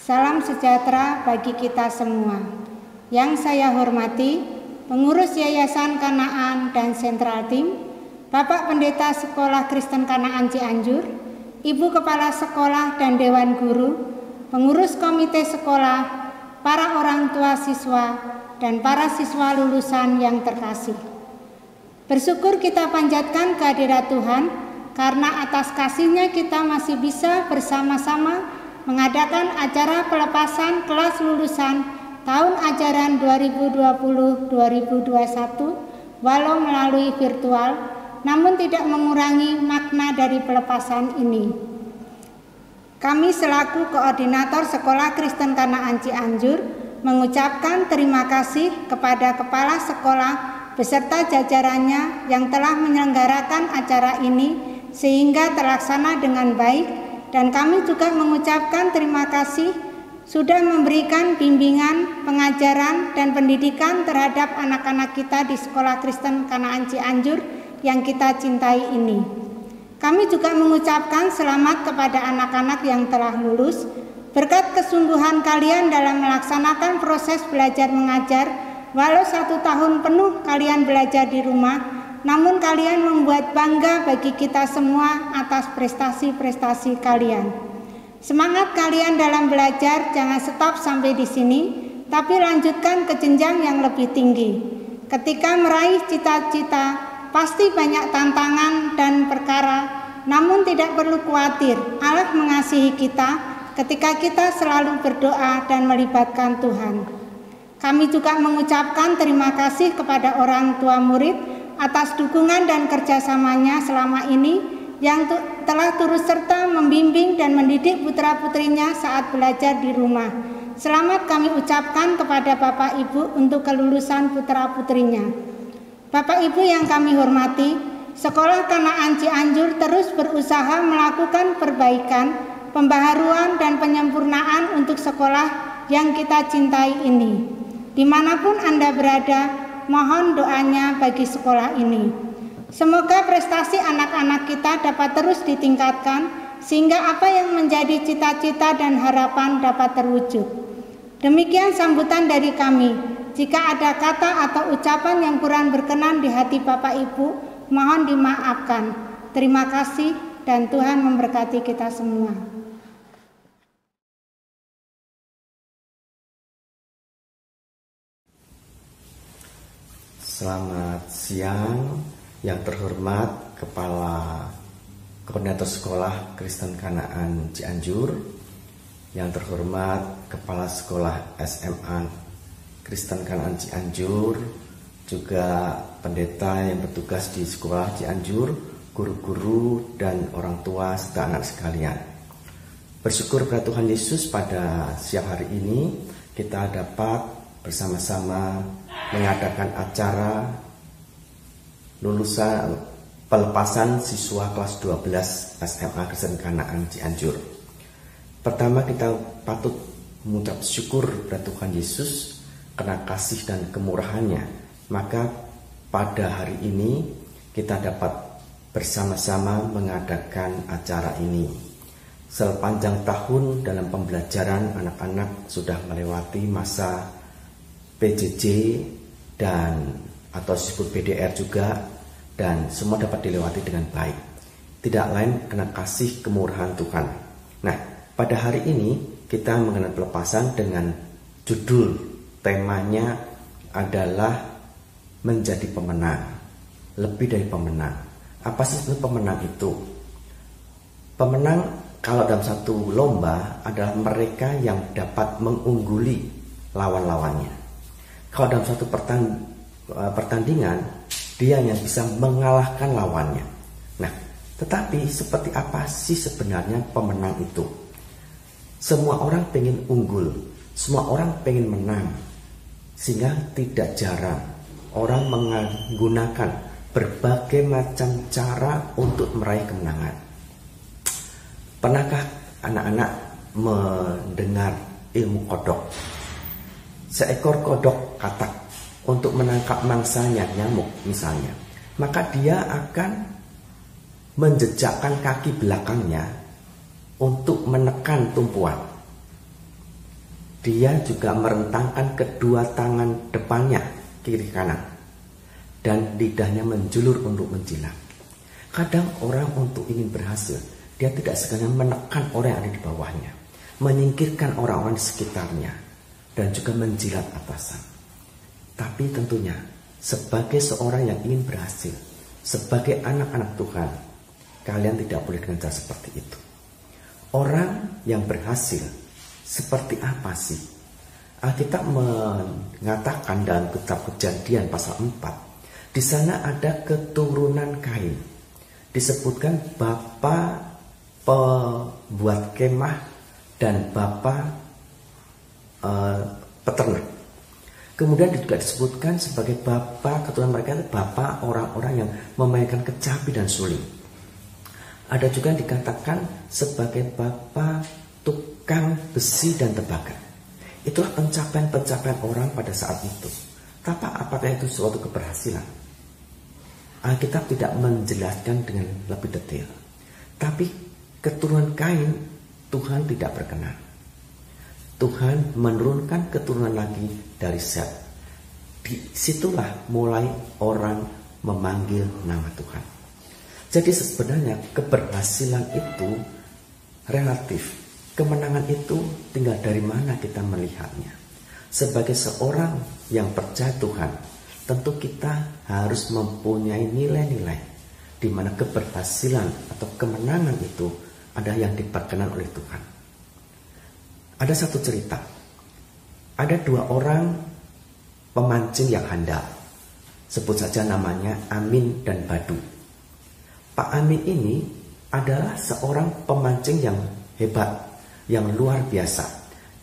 Salam sejahtera bagi kita semua. Yang saya hormati, pengurus Yayasan Kanaan dan Sentral Tim, Bapak Pendeta Sekolah Kristen Kanaan Cianjur, Ibu Kepala Sekolah dan Dewan Guru, pengurus komite sekolah, para orang tua siswa, dan para siswa lulusan yang terkasih. Bersyukur kita panjatkan kehadirat Tuhan, karena atas kasih-Nya kita masih bisa bersama-sama mengadakan acara pelepasan kelas lulusan tahun ajaran 2020-2021 walau melalui virtual, namun tidak mengurangi makna dari pelepasan ini. Kami selaku koordinator Sekolah Kristen Kanaan Cianjur mengucapkan terima kasih kepada kepala sekolah beserta jajarannya yang telah menyelenggarakan acara ini sehingga terlaksana dengan baik, dan kami juga mengucapkan terima kasih sudah memberikan bimbingan, pengajaran, dan pendidikan terhadap anak-anak kita di Sekolah Kristen Kanaan Cianjur yang kita cintai ini. Kami juga mengucapkan selamat kepada anak-anak yang telah lulus. Berkat kesungguhan kalian dalam melaksanakan proses belajar mengajar, walau 1 tahun penuh kalian belajar di rumah, namun kalian membuat bangga bagi kita semua atas prestasi-prestasi kalian. Semangat kalian dalam belajar jangan stop sampai di sini, tapi lanjutkan ke jenjang yang lebih tinggi. Ketika meraih cita-cita, pasti banyak tantangan dan perkara, namun tidak perlu khawatir. Allah mengasihi kita ketika kita selalu berdoa dan melibatkan Tuhan. Kami juga mengucapkan terima kasih kepada orang tua murid atas dukungan dan kerjasamanya selama ini, yang telah turut serta membimbing dan mendidik putra-putrinya saat belajar di rumah. Selamat kami ucapkan kepada Bapak Ibu untuk kelulusan putra-putrinya. Bapak Ibu yang kami hormati, Sekolah Kanaan Cianjur terus berusaha melakukan perbaikan, pembaharuan, dan penyempurnaan untuk sekolah yang kita cintai ini. Dimanapun Anda berada, mohon doanya bagi sekolah ini. Semoga prestasi anak-anak kita dapat terus ditingkatkan, sehingga apa yang menjadi cita-cita dan harapan dapat terwujud. Demikian sambutan dari kami. Jika ada kata atau ucapan yang kurang berkenan di hati Bapak Ibu, mohon dimaafkan. Terima kasih dan Tuhan memberkati kita semua. Selamat siang. Yang terhormat Kepala Koordinator Sekolah Kristen Kanaan Cianjur, yang terhormat Kepala Sekolah SMA Kristen Kanaan Cianjur, juga pendeta yang bertugas di Sekolah Cianjur, guru-guru, dan orang tua serta anak sekalian. Bersyukur kepada Tuhan Yesus, pada siang hari ini kita dapat bersama-sama mengadakan acara lulusan pelepasan siswa kelas 12 SMA Kristen Kanaan Cianjur. Pertama, kita patut mengucap syukur kepada Tuhan Yesus karena kasih dan kemurahannya. Maka pada hari ini kita dapat bersama-sama mengadakan acara ini. Sepanjang tahun dalam pembelajaran, anak-anak sudah melewati masa PJJ dan atau disebut PDR juga, dan semua dapat dilewati dengan baik. Tidak lain karena kasih kemurahan Tuhan. Nah, pada hari ini kita mengenal pelepasan dengan judul temanya adalah menjadi pemenang, lebih dari pemenang. Apa sih sebenarnya pemenang itu? Pemenang kalau dalam satu lomba adalah mereka yang dapat mengungguli lawan-lawannya. Kalau dalam satu pertandingan, dia yang bisa mengalahkan lawannya. Nah, tetapi seperti apa sih sebenarnya pemenang itu? Semua orang pengen unggul, semua orang pengen menang, sehingga tidak jarang orang menggunakan berbagai macam cara untuk meraih kemenangan. Pernahkah anak-anak mendengar ilmu kodok? Seekor kodok katak untuk menangkap mangsanya, nyamuk misalnya, maka dia akan menjejakkan kaki belakangnya untuk menekan tumpuan. Dia juga merentangkan kedua tangan depannya, kiri kanan, dan lidahnya menjulur untuk menjilat. Kadang orang untuk ingin berhasil, dia tidak sekadar menekan orang yang ada di bawahnya, menyingkirkan orang-orang di sekitarnya, dan juga menjilat atasan. Tapi tentunya sebagai seorang yang ingin berhasil, sebagai anak-anak Tuhan, kalian tidak boleh dengan cara seperti itu. Orang yang berhasil seperti apa sih? Alkitab mengatakan dalam kitab Kejadian pasal 4, di sana ada keturunan Kain. Disebutkan bapa pembuat kemah dan bapa peternak. Kemudian juga disebutkan sebagai bapa keturunan mereka, bapa orang-orang yang memainkan kecapi dan suling. Ada juga yang dikatakan sebagai bapa tukang besi dan tembaga. Itulah pencapaian-pencapaian orang pada saat itu. Tapi apakah itu suatu keberhasilan? Alkitab tidak menjelaskan dengan lebih detail. Tapi keturunan Kain, Tuhan tidak berkenan. Tuhan menurunkan keturunan lagi dari Set. Disitulah mulai orang memanggil nama Tuhan. Jadi sebenarnya keberhasilan itu relatif. Kemenangan itu tinggal dari mana kita melihatnya. Sebagai seorang yang percaya Tuhan, tentu kita harus mempunyai nilai-nilai di mana keberhasilan atau kemenangan itu ada yang diperkenan oleh Tuhan. Ada satu cerita. Ada dua orang pemancing yang handal. Sebut saja namanya Amin dan Badu. Pak Amin ini adalah seorang pemancing yang hebat, yang luar biasa,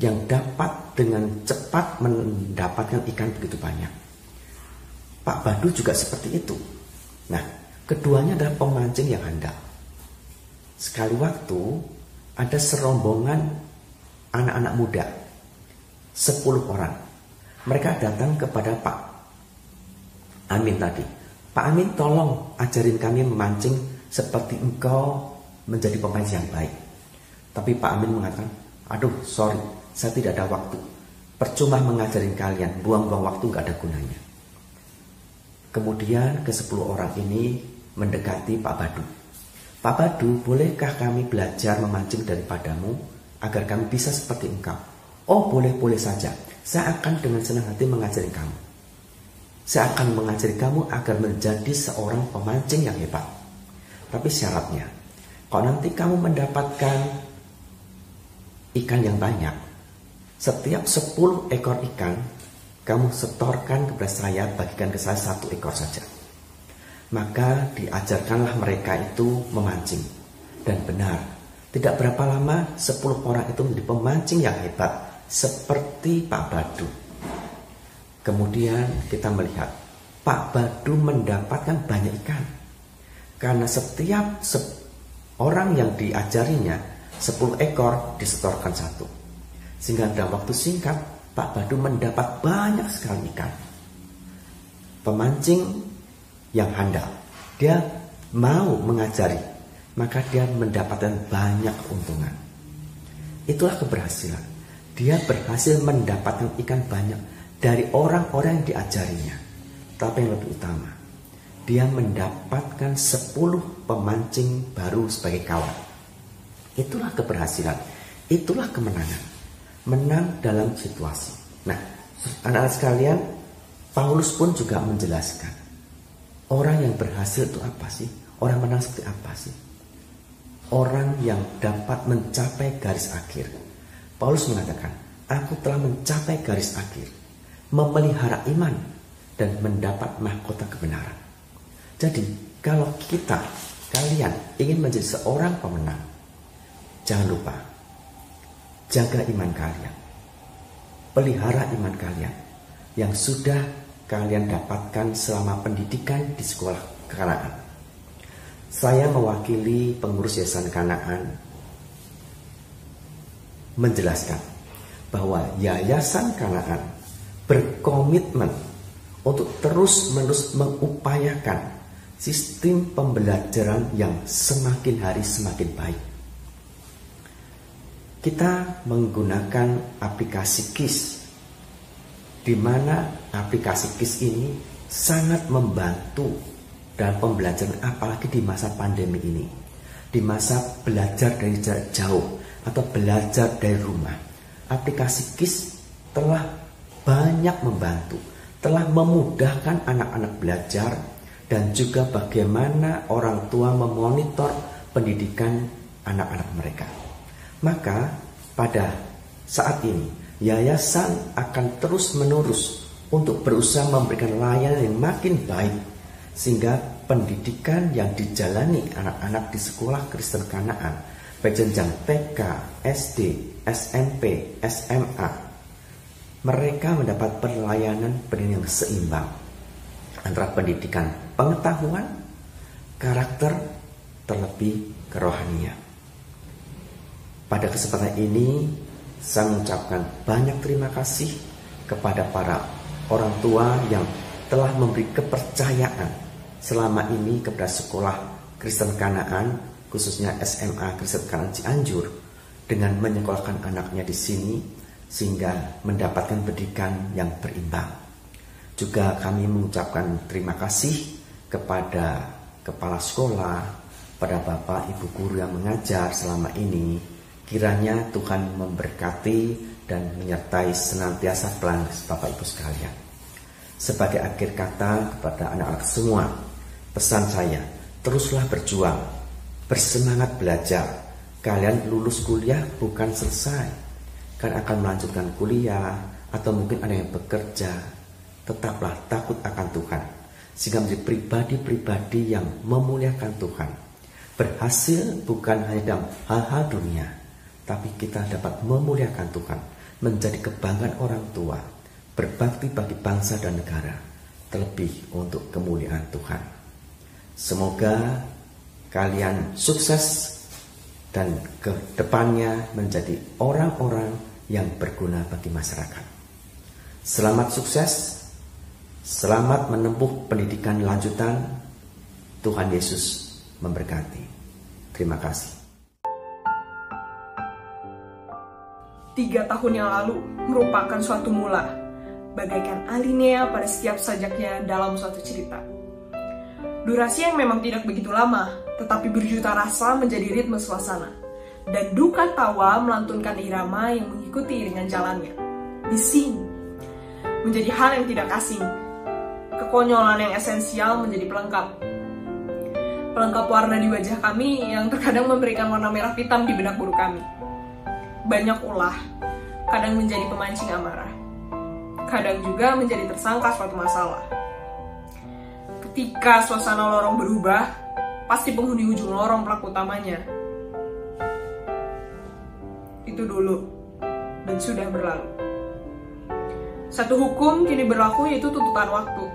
yang dapat dengan cepat mendapatkan ikan begitu banyak. Pak Badu juga seperti itu. Nah, keduanya adalah pemancing yang handal. Sekali waktu ada serombongan anak-anak muda, 10 orang. Mereka datang kepada Pak Amin tadi. Pak Amin, tolong ajarin kami memancing seperti engkau menjadi pemancing yang baik. Tapi Pak Amin mengatakan, aduh sorry, saya tidak ada waktu. Percuma mengajarin kalian, buang-buang waktu gak ada gunanya. Kemudian ke-10 orang ini mendekati Pak Badu. Pak Badu, bolehkah kami belajar memancing daripadamu agar kami bisa seperti engkau? Oh boleh saja, saya akan dengan senang hati mengajari kamu. Saya akan mengajari kamu agar menjadi seorang pemancing yang hebat. Tapi syaratnya, kalau nanti kamu mendapatkan ikan yang banyak, setiap 10 ekor ikan kamu setorkan kepada saya, bagikan ke saya 1 ekor saja. Maka diajarkanlah mereka itu memancing. Dan benar, tidak berapa lama 10 orang itu menjadi pemancing yang hebat seperti Pak Badu. Kemudian kita melihat Pak Badu mendapatkan banyak ikan, karena setiap orang yang diajarinya 10 ekor disetorkan 1. Sehingga dalam waktu singkat Pak Badu mendapat banyak sekali ikan. Pemancing yang handal, dia mau mengajari, maka dia mendapatkan banyak keuntungan. Itulah keberhasilan. Dia berhasil mendapatkan ikan banyak dari orang-orang yang diajarinya. Tapi yang lebih utama, dia mendapatkan 10 pemancing baru sebagai kawan. Itulah keberhasilan. Itulah kemenangan. Menang dalam situasi. Nah, anak-anak sekalian, Paulus pun juga menjelaskan, orang yang berhasil itu apa sih? Orang menang seperti apa sih? Orang yang dapat mencapai garis akhir. Paulus mengatakan, aku telah mencapai garis akhir, memelihara iman dan mendapat mahkota kebenaran. Jadi, kalau kalian ingin menjadi seorang pemenang, jangan lupa jaga iman kalian, pelihara iman kalian yang sudah kalian dapatkan selama pendidikan di sekolah Kanaan. Saya mewakili pengurus Yayasan Kanaan menjelaskan bahwa Yayasan Kanaan berkomitmen untuk terus-menerus mengupayakan sistem pembelajaran yang semakin hari semakin baik. kita menggunakan aplikasi KIS, di mana aplikasi KIS ini sangat membantu dalam pembelajaran, apalagi di masa pandemi ini, di masa belajar dari jarak jauh atau belajar dari rumah. Aplikasi KIS telah banyak membantu, telah memudahkan anak-anak belajar, dan juga bagaimana orang tua memonitor pendidikan anak-anak mereka. Maka pada saat ini yayasan akan terus-menerus untuk berusaha memberikan layanan yang makin baik, sehingga pendidikan yang dijalani anak-anak di sekolah Kristen Kanaan, baik jenjang TK, SD, SMP, SMA, mereka mendapat pelayanan pendidikan yang seimbang antara pendidikan pengetahuan, karakter, terlebih kerohanian. Pada kesempatan ini, saya mengucapkan banyak terima kasih kepada para orang tua yang telah memberi kepercayaan selama ini kepada sekolah Kristen Kanaan, khususnya SMA Kristen Kanaan Cianjur, dengan menyekolahkan anaknya di sini sehingga mendapatkan pendidikan yang berimbang. Juga kami mengucapkan terima kasih kepada kepala sekolah, pada Bapak Ibu guru yang mengajar selama ini. Kiranya Tuhan memberkati dan menyertai senantiasa Bapak Ibu sekalian. Sebagai akhir kata kepada anak-anak semua, pesan saya, teruslah berjuang, bersemangat belajar. Kalian lulus kuliah bukan selesai, kalian akan melanjutkan kuliah atau mungkin ada yang bekerja. Tetaplah takut akan Tuhan, sehingga menjadi pribadi-pribadi yang memuliakan Tuhan. Berhasil bukan hanya dalam hal-hal dunia, tapi kita dapat memuliakan Tuhan, menjadi kebanggaan orang tua, berbakti bagi bangsa dan negara, terlebih untuk kemuliaan Tuhan. Semoga kalian sukses dan ke depannya menjadi orang-orang yang berguna bagi masyarakat. Selamat sukses, selamat menempuh pendidikan lanjutan. Tuhan Yesus memberkati. Terima kasih. 3 tahun yang lalu merupakan suatu mula, bagaikan alinea pada setiap sajaknya dalam suatu cerita. Durasi yang memang tidak begitu lama, tetapi berjuta rasa menjadi ritme suasana, dan duka tawa melantunkan irama yang mengikuti iringan jalannya. Bising menjadi hal yang tidak asing, kekonyolan yang esensial menjadi pelengkap. Pelengkap warna di wajah kami yang terkadang memberikan warna merah hitam di benak guru kami. Banyak ulah, kadang menjadi pemancing amarah, kadang juga menjadi tersangka suatu masalah. Ketika suasana lorong berubah, pasti penghuni ujung lorong pelaku utamanya. Itu dulu, dan sudah berlalu. Satu hukum kini berlaku, yaitu tuntutan waktu.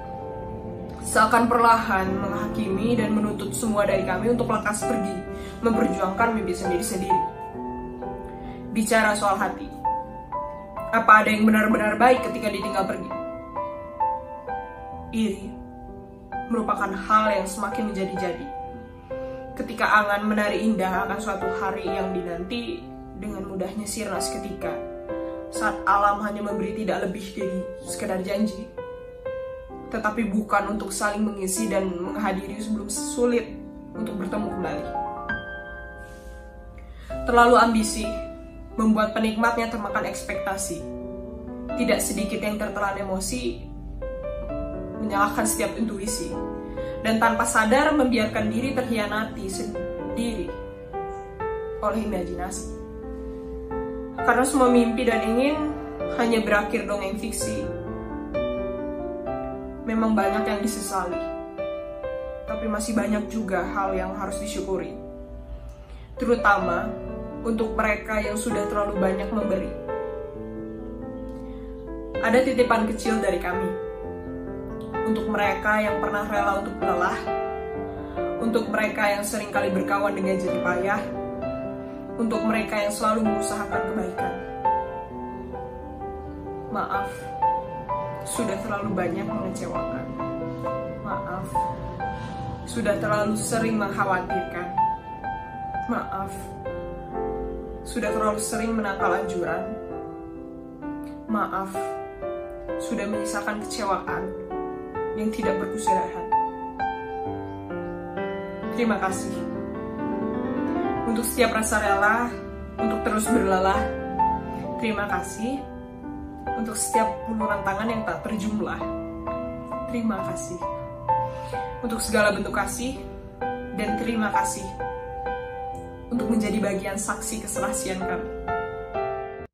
Seakan perlahan menghakimi dan menuntut semua dari kami untuk lekas pergi, memperjuangkan mimpi sendiri-sendiri. Bicara soal hati, apa ada yang benar-benar baik ketika ditinggal pergi? Iri merupakan hal yang semakin menjadi-jadi. Ketika angan menari indah akan suatu hari yang dinanti, dengan mudahnya sirna seketika, saat alam hanya memberi tidak lebih dari sekedar janji, tetapi bukan untuk saling mengisi dan menghadiri sebelum sulit untuk bertemu kembali. Terlalu ambisi membuat penikmatnya termakan ekspektasi. Tidak sedikit yang tertelan emosi, menyalahkan setiap intuisi, dan tanpa sadar membiarkan diri terhianati sendiri oleh imajinasi. Karena semua mimpi dan ingin hanya berakhir dongeng fiksi. Memang banyak yang disesali, tapi masih banyak juga hal yang harus disyukuri. Terutama untuk mereka yang sudah terlalu banyak memberi. Ada titipan kecil dari kami. Untuk mereka yang pernah rela untuk lelah, untuk mereka yang seringkali berkawan dengan jerih payah, untuk mereka yang selalu mengusahakan kebaikan. Maaf, sudah terlalu banyak mengecewakan. Maaf, sudah terlalu sering mengkhawatirkan. Maaf, sudah terlalu sering menangkal anjuran. Maaf, sudah menyisakan kecewaan yang tidak berkesudahan. Terima kasih untuk setiap rasa rela untuk terus berlelah. Terima kasih untuk setiap uluran tangan yang tak terjumlah. Terima kasih untuk segala bentuk kasih, dan terima kasih untuk menjadi bagian saksi keserasian kami.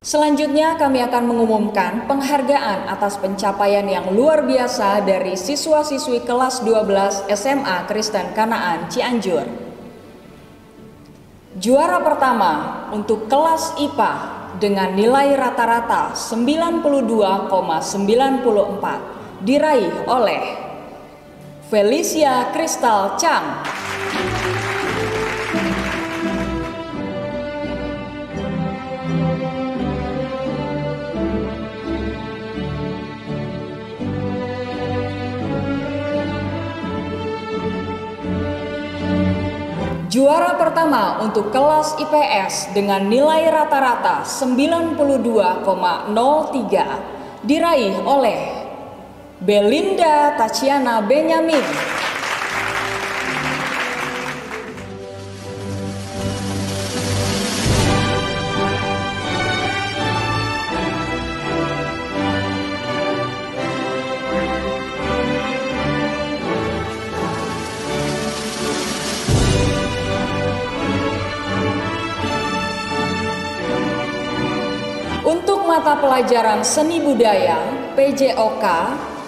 Selanjutnya kami akan mengumumkan penghargaan atas pencapaian yang luar biasa dari siswa-siswi kelas 12 SMA Kristen Kanaan Cianjur. Juara pertama untuk kelas IPA dengan nilai rata-rata 92,94 diraih oleh Felicia Kristal Chang. Juara pertama untuk kelas IPS dengan nilai rata-rata 92,03 diraih oleh Belinda Tachiana Benyamin. Untuk mata pelajaran seni budaya, PJOK,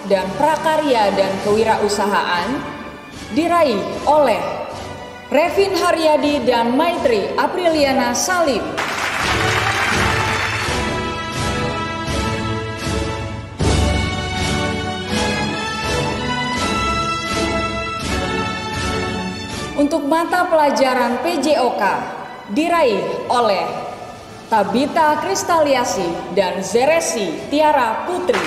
dan prakarya dan kewirausahaan diraih oleh Revin Haryadi dan Maitri Apriliana Salim. Untuk mata pelajaran PJOK diraih oleh Tabita Kristaliasi dan Zeresi Tiara Putri.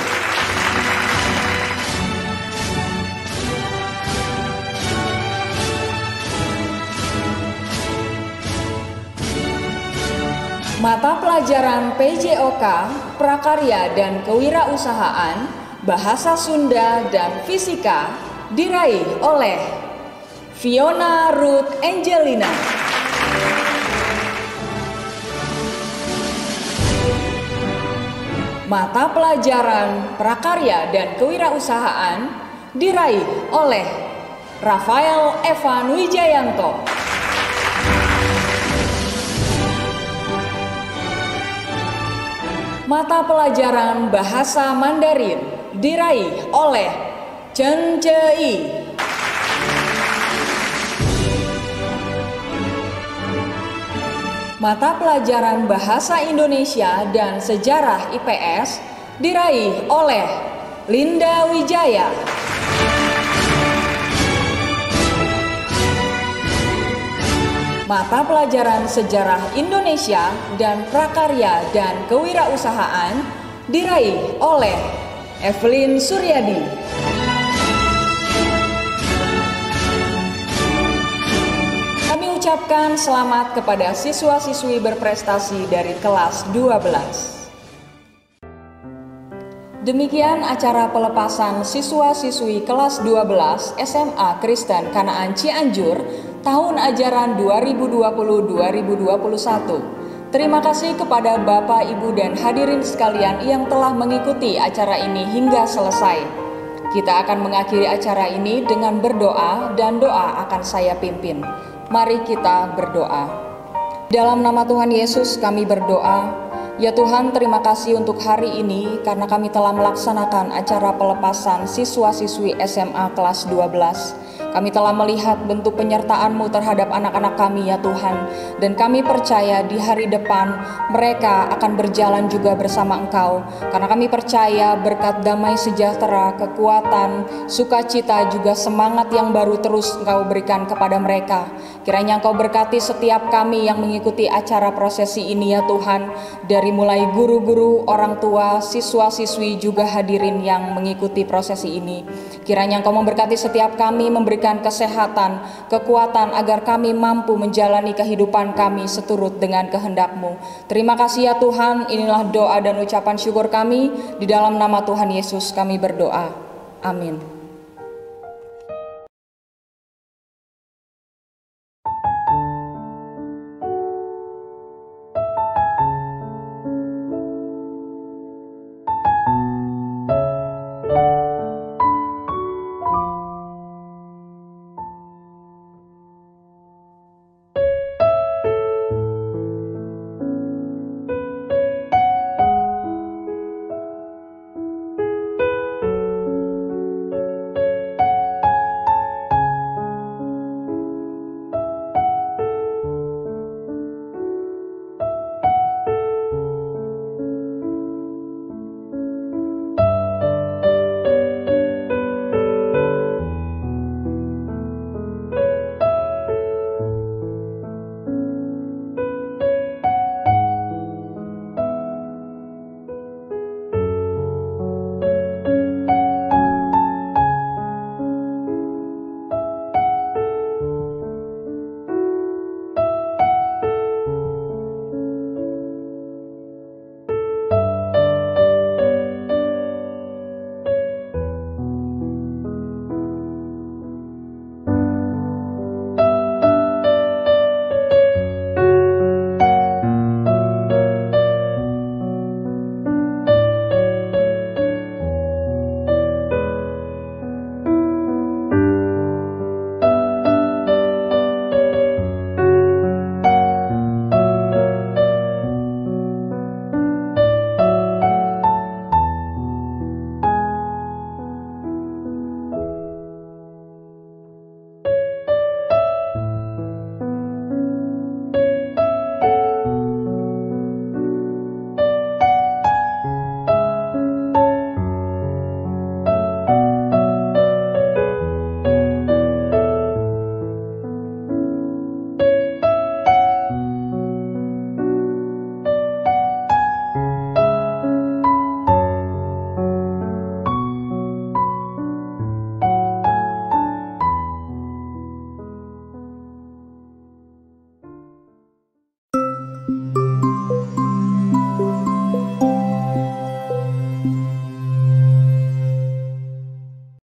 Mata pelajaran PJOK, Prakarya dan Kewirausahaan, Bahasa Sunda dan Fisika diraih oleh Fiona Ruth Angelina. Mata pelajaran Prakarya dan Kewirausahaan diraih oleh Rafael Evan Wijayanto. Mata pelajaran Bahasa Mandarin diraih oleh Chen Chei. Mata pelajaran Bahasa Indonesia dan Sejarah IPS diraih oleh Linda Wijaya. Mata pelajaran Sejarah Indonesia dan Prakarya dan Kewirausahaan diraih oleh Evelyn Suryadi. Kami ucapkan selamat kepada siswa-siswi berprestasi dari kelas 12. Demikian acara pelepasan siswa-siswi kelas 12 SMA Kristen Kanaan Cianjur tahun ajaran 2020-2021. Terima kasih kepada Bapak, Ibu, dan hadirin sekalian yang telah mengikuti acara ini hingga selesai. Kita akan mengakhiri acara ini dengan berdoa dan doa akan saya pimpin. Mari kita berdoa. Dalam nama Tuhan Yesus kami berdoa. Ya Tuhan, terima kasih untuk hari ini karena kami telah melaksanakan acara pelepasan siswa-siswi SMA kelas 12. Kami telah melihat bentuk penyertaan-Mu terhadap anak-anak kami ya Tuhan. Dan kami percaya di hari depan mereka akan berjalan juga bersama Engkau. Karena kami percaya berkat damai sejahtera, kekuatan, sukacita juga semangat yang baru terus Engkau berikan kepada mereka. Kiranya Engkau berkati setiap kami yang mengikuti acara prosesi ini ya Tuhan. Dari mulai guru-guru, orang tua, siswa-siswi juga hadirin yang mengikuti prosesi ini. Kiranya Engkau memberkati setiap kami, memberikan memberikan kesehatan, kekuatan agar kami mampu menjalani kehidupan kami seturut dengan kehendak-Mu. Terima kasih ya Tuhan, inilah doa dan ucapan syukur kami. Di dalam nama Tuhan Yesus kami berdoa. Amin.